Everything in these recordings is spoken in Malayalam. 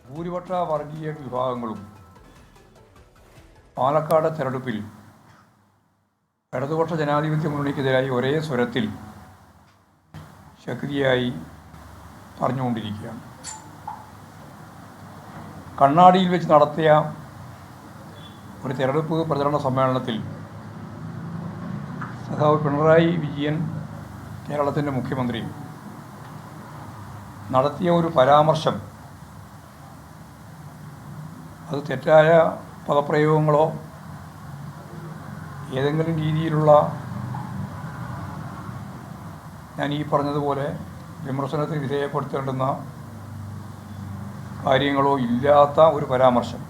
ഭൂരിപക്ഷ വർഗീയ വിഭാഗങ്ങളും പാലക്കാട് തെരഞ്ഞെടുപ്പിൽ ഇടതുപക്ഷ ജനാധിപത്യ മുന്നണിക്കെതിരായി ഒരേ സ്വരത്തിൽ ശക്തിയായി പറഞ്ഞുകൊണ്ടിരിക്കുകയാണ്. കണ്ണാടിയിൽ വെച്ച് നടത്തിയ ഒരു തെരഞ്ഞെടുപ്പ് പ്രചരണ സമ്മേളനത്തിൽ സഖാവ് പിണറായി വിജയൻ, കേരളത്തിൻ്റെ മുഖ്യമന്ത്രി, നടത്തിയ ഒരു പരാമർശം അത് തെറ്റായ പദപ്രയോഗങ്ങളോ ഏതെങ്കിലും രീതിയിലുള്ള ഞാൻ ഈ പറഞ്ഞതുപോലെ വിമർശനത്തിന് വിധേയപ്പെടുത്തേണ്ടുന്ന കാര്യങ്ങളോ ഇല്ലാത്ത ഒരു പരാമർശം.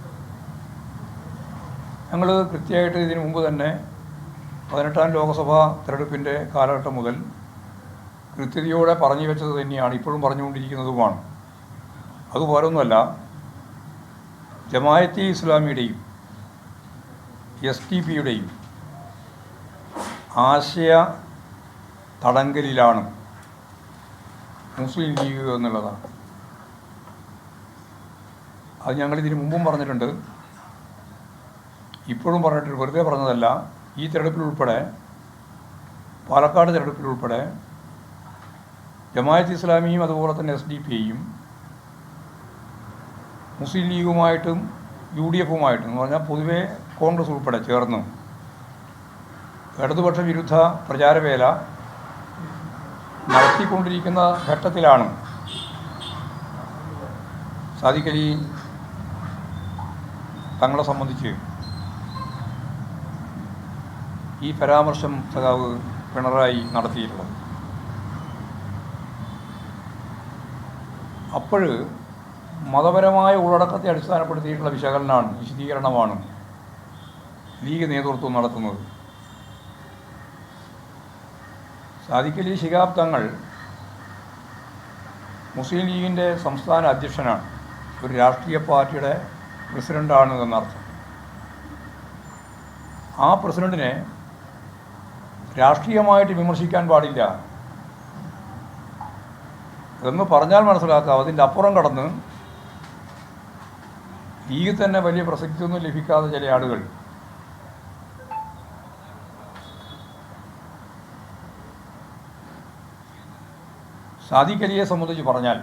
ഞങ്ങൾ കൃത്യമായിട്ട് ഇതിനു മുമ്പ് തന്നെ 18ാം ലോക്സഭാ തെരഞ്ഞെടുപ്പിൻ്റെ കാലഘട്ടം മുതൽ കൃത്യതയോടെ പറഞ്ഞു വെച്ചത് തന്നെയാണ്, ഇപ്പോഴും പറഞ്ഞുകൊണ്ടിരിക്കുന്നതുമാണ്. അതുപോലൊന്നുമല്ല, ജമാഅത്തെ ഇസ്ലാമിയുടെയും SDP-യുടെയും ആശയ തടങ്കലിലാണ് മുസ്ലിം ലീഗ് എന്നുള്ളതാണ്. അത് ഞങ്ങളിതിന് മുമ്പും പറഞ്ഞിട്ടുണ്ട്, ഇപ്പോഴും പറഞ്ഞിട്ടുണ്ട്. വെറുതെ പറഞ്ഞതല്ല. ഈ തെരഞ്ഞെടുപ്പിലുൾപ്പെടെ, പാലക്കാട് തെരഞ്ഞെടുപ്പിലുൾപ്പെടെ ജമാഅത്തെ ഇസ്ലാമിയും അതുപോലെ തന്നെ SDP-യും മുസ്ലിം ലീഗുമായിട്ടും UDF-ഉമായിട്ടും എന്ന് പറഞ്ഞാൽ പൊതുവെ കോൺഗ്രസ് ഉൾപ്പെടെ ചേർന്ന് ഇടതുപക്ഷ വിരുദ്ധ പ്രചാരവേല നടത്തിക്കൊണ്ടിരിക്കുന്ന ഘട്ടത്തിലാണ് സാദിഖ് അലി തങ്ങളെ സംബന്ധിച്ച് ഈ പരാമർശം സഖാവ് പിണറായി നടത്തിയിട്ടുള്ളത്. അപ്പോൾ മതപരമായ ഉള്ളടക്കത്തെ അടിസ്ഥാനപ്പെടുത്തിയിട്ടുള്ള വിശദീകരണമാണ് ലീഗ് നേതൃത്വം നടത്തുന്നത്. സാദിഖ് അലി ശിഹാബ് തങ്ങൾ മുസ്ലിം ലീഗിൻ്റെ സംസ്ഥാന അധ്യക്ഷനാണ്, ഒരു രാഷ്ട്രീയ പാർട്ടിയുടെ പ്രസിഡൻ്റാണ് എന്നർത്ഥം. ആ പ്രസിഡന്റിനെ രാഷ്ട്രീയമായിട്ട് വിമർശിക്കാൻ പാടില്ല എന്ന് പറഞ്ഞാൽ മനസ്സിലാക്കാം. അതിൻ്റെ അപ്പുറം കടന്ന് ലീഗ് തന്നെ വലിയ പ്രസക്തിയൊന്നും ലഭിക്കാതെ ചില ആളുകൾ സാദിഖ് അലിയെ സംബന്ധിച്ച് പറഞ്ഞാൽ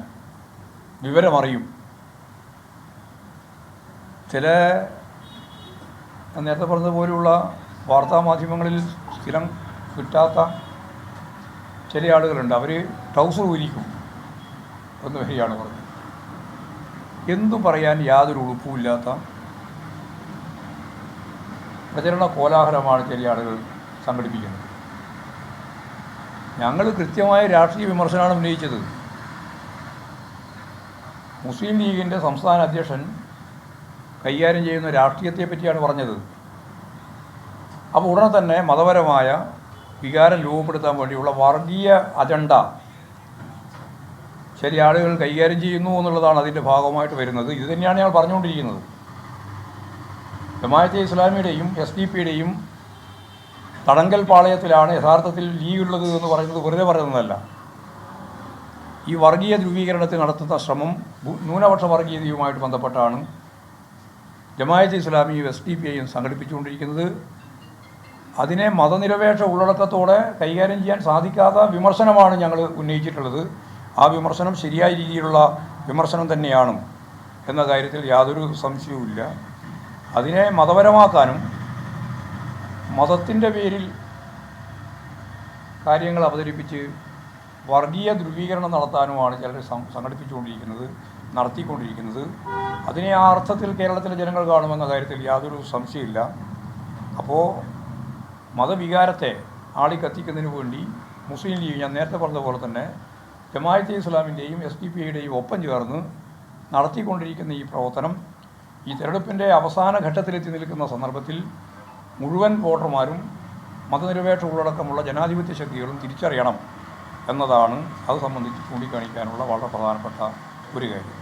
വിവരമറിയും. ചില നേരത്തെ പറഞ്ഞതുപോലെയുള്ള വാർത്താമാധ്യമങ്ങളിൽ സ്ഥിരം കിട്ടാത്ത ചില ആളുകളുണ്ട്. അവർ ട്രൗസർ ഊരിക്കും എന്ന് വരെയാണ് പറഞ്ഞത്. എന്തു പറയാൻ യാതൊരു ഉളുപ്പുമില്ലാത്ത പ്രചരണ കോലാഹലമാണ് ചില ആളുകൾ സംഘടിപ്പിക്കുന്നത്. ഞങ്ങൾ കൃത്യമായ രാഷ്ട്രീയ വിമർശനമാണ് ഉന്നയിച്ചത്. മുസ്ലിം ലീഗിൻ്റെ സംസ്ഥാന അധ്യക്ഷൻ കൈകാര്യം ചെയ്യുന്ന രാഷ്ട്രീയത്തെ പറ്റിയാണ് പറഞ്ഞത്. അപ്പോൾ ഉടനെ തന്നെ മതപരമായ വികാരം രൂപപ്പെടുത്താൻ വേണ്ടിയുള്ള വർഗീയ അജണ്ട ചില ആളുകൾ കൈകാര്യം ചെയ്യുന്നു എന്നുള്ളതാണ് അതിൻ്റെ ഭാഗമായിട്ട് വരുന്നത്. ഇത് തന്നെയാണ് ഞങ്ങൾ പറഞ്ഞുകൊണ്ടിരിക്കുന്നത്. ജമാഅത്തെ ഇസ്ലാമിയുടെയും SDP-യുടെയും തടങ്കൽ പാളയത്തിലാണ് യഥാർത്ഥത്തിൽ ലീഗ് ഉള്ളത് എന്ന് പറയുന്നത് വെറുതെ പറയുന്നതല്ല. ഈ വർഗീയ ധ്രുവീകരണത്തിൽ നടത്തുന്ന ശ്രമം ന്യൂനപക്ഷ വർഗീയതയുമായിട്ട് ബന്ധപ്പെട്ടാണ് ജമാഅത്തെ ഇസ്ലാമിയും SDP-യും സംഘടിപ്പിച്ചുകൊണ്ടിരിക്കുന്നത്. അതിനെ മതനിരപേക്ഷ ഉള്ളടക്കത്തോടെ കൈകാര്യം ചെയ്യാൻ സാധിക്കാത്ത വിമർശനമാണ് ഞങ്ങൾ ഉന്നയിച്ചിട്ടുള്ളത്. ആ വിമർശനം ശരിയായ രീതിയിലുള്ള വിമർശനം തന്നെയാണ് എന്ന കാര്യത്തിൽ യാതൊരു സംശയവുമില്ല. അതിനെ മതപരമാക്കാനും മതത്തിൻ്റെ പേരിൽ കാര്യങ്ങൾ അവതരിപ്പിച്ച് വർഗീയ ധ്രുവീകരണം നടത്താനുമാണ് ചിലർ നടത്തിക്കൊണ്ടിരിക്കുന്നത്. അതിനെ ആ അർത്ഥത്തിൽ കേരളത്തിലെ ജനങ്ങൾ കാണുമെന്ന കാര്യത്തിൽ യാതൊരു സംശയമില്ല. അപ്പോൾ മതവികാരത്തെ ആളിക്കത്തിക്കുന്നതിന് വേണ്ടി മുസ്ലിം ലീഗ്, ഞാൻ നേരത്തെ പറഞ്ഞതുപോലെ തന്നെ ജമാഅത്തെ ഇസ്ലാമിൻ്റെയും SDP-യുടെയും ഒപ്പം ചേർന്ന് നടത്തിക്കൊണ്ടിരിക്കുന്ന ഈ പ്രവർത്തനം ഈ തെരഞ്ഞെടുപ്പിൻ്റെ അവസാന ഘട്ടത്തിലെത്തി നിൽക്കുന്ന സന്ദർഭത്തിൽ മുഴുവൻ വോട്ടർമാരും മതനിരപേക്ഷ ഉള്ളടക്കമുള്ള ജനാധിപത്യ ശക്തികളും തിരിച്ചറിയണം എന്നതാണ് അത് സംബന്ധിച്ച് ചൂണ്ടിക്കാണിക്കാനുള്ള വളരെ പ്രധാനപ്പെട്ട ഒരു കാര്യം.